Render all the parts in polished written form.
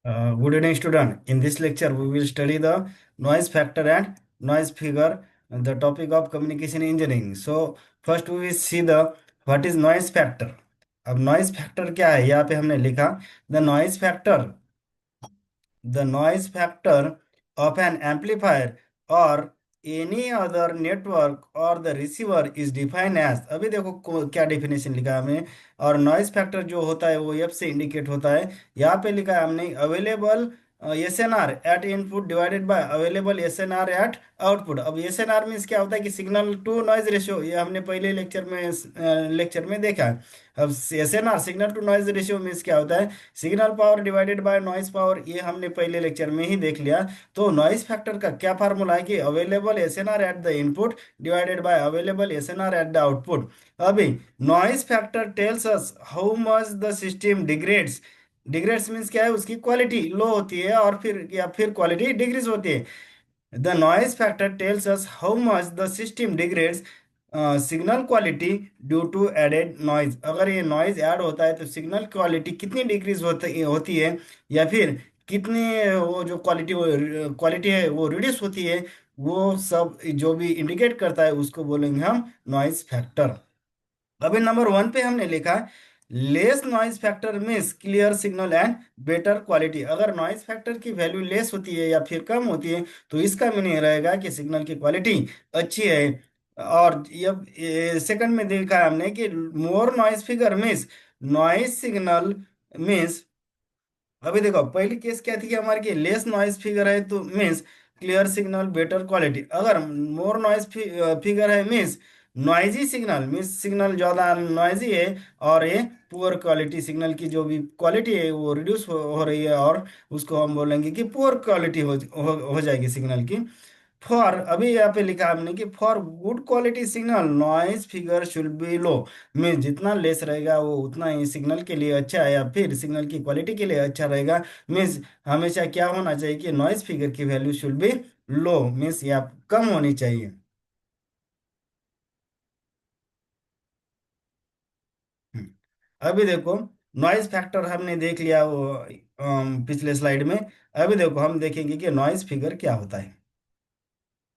Good evening, student. In this lecture, we will study the noise factor and noise figure, the topic of communication engineering. So, first we will see the what is noise factor. अब noise factor क्या है? यहाँ पे हमने लिखा the noise factor the noise factor of an amplifier or any other network or the receiver is defined as। अभी देखो क्या डेफिनेशन लिखा है हमने। और नॉइस फैक्टर जो होता है वो एफ से इंडिकेट होता है। यहाँ पे लिखा है हमने available S N R at input divided by available S N R at output. अब एस एन आर मीन्स क्या होता है कि सिग्नल टू नॉइज रेशियो, ये हमने पहले लेक्चर में देखा है। अब S N R signal to noise ratio means क्या होता है, signal power divided by noise power, ये हमने पहले लेक्चर में ही देख लिया। तो नॉइस फैक्टर का क्या फार्मूला है कि available SNR at the input divided by available SNR at the output. अभी noise factor tells us how much the system degrades. Degrades means क्या है, उसकी क्वालिटी लो होती है और फिर या फिर क्वालिटी डिक्रीज होती है। The noise factor tells us how much the system degrades signal quality due to added noise. अगर ये नॉइज ऐड होता है तो सिग्नल क्वालिटी कितनी डिक्रीज होती है, या फिर कितनी वो जो क्वालिटी है वो रिड्यूस होती है, वो सब जो भी इंडिकेट करता है उसको बोलेंगे हम नॉइज फैक्टर। अभी नंबर वन पे हमने लिखा less noise factor means clear signal and better quality. अगर नॉइज फैक्टर की वैल्यू लेस होती है या फिर कम होती है तो इसका मीनिंग रहेगा कि सिग्नल की क्वालिटी अच्छी है। और ये सेकंड में देखा है हमने कि more noise figure means noise signal means. अभी देखो पहली केस क्या थी कि हमारे की लेस नॉइज फिगर है तो means clear signal better quality. अगर मोर नॉइज फिगर है means noisy signal means signal ज़्यादा नॉइजी है, और ये पुअर क्वालिटी सिग्नल की जो भी क्वालिटी है वो रिड्यूस हो रही है, और उसको हम बोलेंगे कि पुअर क्वालिटी हो जाएगी सिग्नल की। फॉर अभी यहाँ पे लिखा हमने कि for good quality signal noise figure should be low. में जितना लेस रहेगा वो उतना ही सिग्नल के लिए अच्छा है, या फिर सिग्नल की क्वालिटी के लिए अच्छा रहेगा। मीन्स हमेशा क्या होना चाहिए कि नॉइज फिगर की value should be low, means या कम होनी चाहिए। हम्म। अभी देखो नॉइज फैक्टर हमने देख लिया वो पिछले स्लाइड में। अभी देखो हम देखेंगे कि नॉइज फिगर क्या होता है।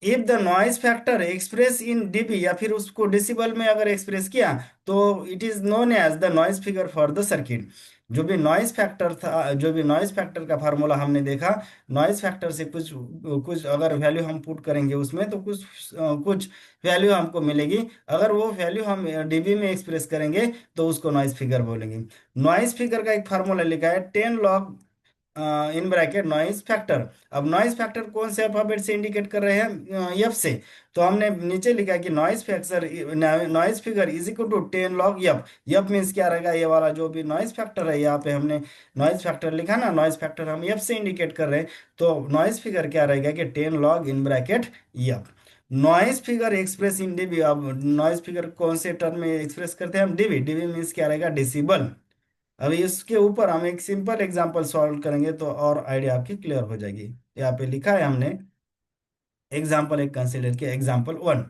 If the noise factor express in dB, या फिर उसको डेसिबल में अगर एक्सप्रेस किया तो it is known as the noise figure for the circuit. जो भी नॉइज फैक्टर था, जो भी नॉइज फैक्टर का फार्मूला हमने देखा, नॉइज फैक्टर से कुछ कुछ अगर वैल्यू हम पुट करेंगे उसमें तो कुछ वैल्यू हमको मिलेगी। अगर वो वैल्यू हम डीबी में एक्सप्रेस करेंगे तो उसको नॉइज फिगर बोलेंगे। नॉइज फिगर का एक फार्मूला लिखा है 10 log in bracket noise factor. अब नॉइज फैक्टर कौन से अल्फाबेट से इंडिकेट कर रहे हैं, एफ से। तो हमने नीचे लिखा कि noise figure is equal to 10 log F. F means क्या रहेगा, ये वाला जो भी नॉइज फैक्टर है, यहाँ पे हमने नॉइज फैक्टर लिखा ना, नॉइज फैक्टर हम एफ से इंडिकेट कर रहे हैं। तो नॉइज फिगर क्या रहेगा कि 10 log in bracket F. Noise figure express in dB. अब नॉइज फिगर कौन से टर्म में एक्सप्रेस करते हैं हम, डीबी। डीबी मीन्स क्या रहेगा, डेसिबल। अभी इसके ऊपर हम एक सिंपल एग्जांपल सॉल्व करेंगे तो और आइडिया आपकी क्लियर हो जाएगी। यहाँ पे लिखा है हमने एग्जांपल एक कंसिडर किया, एग्जांपल वन।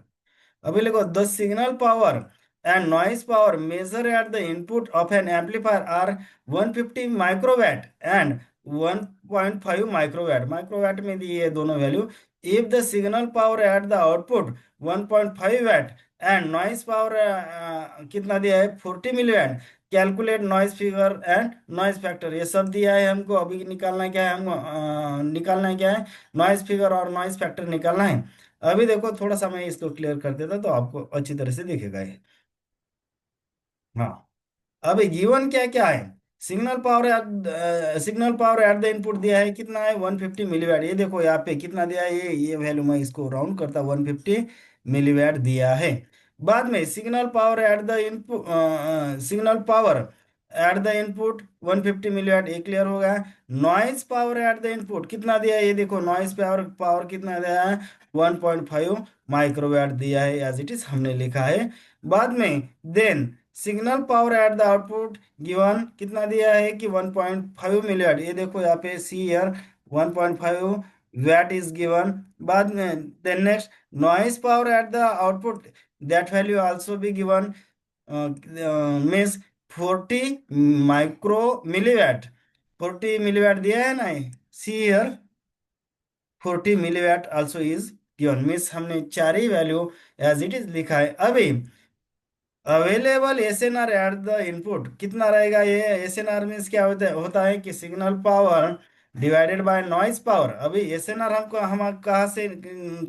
अभी देखो the signal power and noise power measure at the input of an amplifier are 150 microwatt and 1.5 microwatt. Microwatt में दी है दोनों value. If the signal power at the output 1.5 watt and noise power कितना दिया है 40 milliwatt. Calculate noise figure and noise factor, ये सब दिया है हमको। अभी निकालना क्या है हमको, निकालना क्या है, नॉइस फिगर और नॉइस फैक्टर निकालना है। अभी देखो थोड़ा सा मैं इसको क्लियर कर देता तो आपको अच्छी तरह से दिखेगा ये। हाँ, अभी गिवन क्या क्या है। Signal power at the input दिया है कितना है 150 मिलीवैट। ये देखो यहाँ पे कितना दिया है, ये वैल्यू मैं इसको राउंड करता 150 मिलीवैट दिया है। बाद में signal power at the input 150 मिलीवैट, ये क्लियर हो गया। Noise power at the input कितना दिया है, ये देखो नॉइज पावर पावर कितना दिया है 1.5 माइक्रोवैट दिया है, एज इट इज हमने लिखा है। बाद में then signal power at the output given कितना दिया है कि 1.5 मिलियट। ये देखो यहाँ पे see here 1.5 watt is given. बाद में then next noise power at the output, that value also be given, means 40 micro milliwatt. 40 milliwatt दिया है ना, see here 40 milliwatt also is given, means हमने चार ही वैल्यू एज इट इज लिखा है। अभी available SNR at the input कितना रहेगा, ये एसएनआर मीन्स क्या होता है कि signal power divided by noise power. अभी एसएनआर हमको हम कहाँ से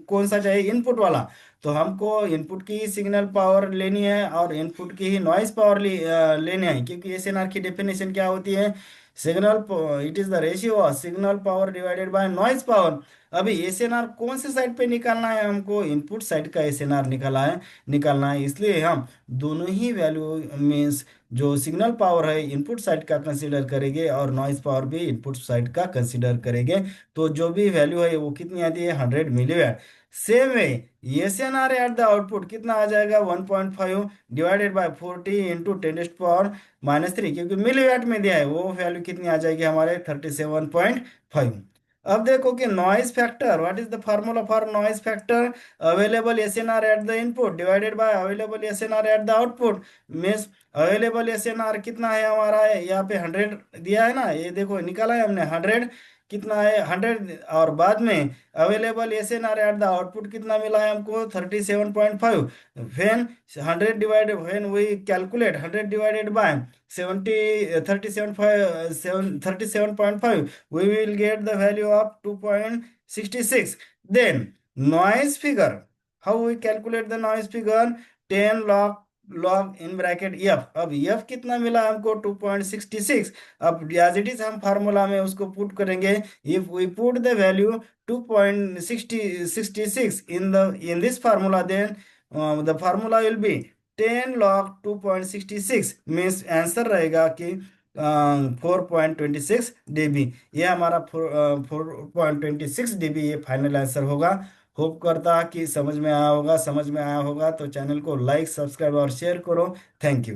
कौन सा चाहिए, इनपुट वाला। तो हमको इनपुट की ही सिग्नल पावर लेनी है और इनपुट की ही नॉइज पावर लेनी है, क्योंकि एसएनआर की डेफिनेशन क्या होती है, signal, it is the ratio of signal power divided by noise power. अभी एसएनआर कौन से साइड पे निकालना है, हमको इनपुट साइड का एसएनआर निकालना है, इसलिए हम दोनों ही वैल्यू मीन्स जो सिग्नल पावर है इनपुट साइड का कंसीडर करेंगे और नॉइज पावर भी इनपुट साइड का कंसीडर करेंगे। तो जो भी वैल्यू है वो कितनी आती है, 100 milliwatt. Same way S N R at the output कितना आ जाएगा, 1.5 divided by 40 into 10 to the power -3, क्योंकि मिलीवाट में दिया है, वो वैल्यू कितनी आ जाएगी हमारे 37.5। अब देखो कि noise factor, what is the formula for noise factor, available SNR at the input divided by available SNR at the output. Means available SNR कितना है हमारा, है यहाँ पे 100 दिया है ना, ये देखो निकाला है हमने 100, कितना है 100, और बाद में available SNR at the output कितना मिला है हमको, 37.5। When 100 divided, when we calculate 100 divided by 37.5, we will get the value of 2.66। Then noise figure, how we calculate the noise figure, 10 log in bracket f। अब f कितना मिला हमको, 2.66। अब as it is हम फार्मूला में उसको put करेंगे, if we put the value 2.66 in this formula, then the formula will be 10 log 2.66, means answer रहेगा कि 4.26 dB। ये हमारा 4.26 dB ये फाइनल आंसर होगा। होप करता कि समझ में आया होगा, समझ में आया होगा तो चैनल को लाइक सब्सक्राइब और शेयर करो। Thank you.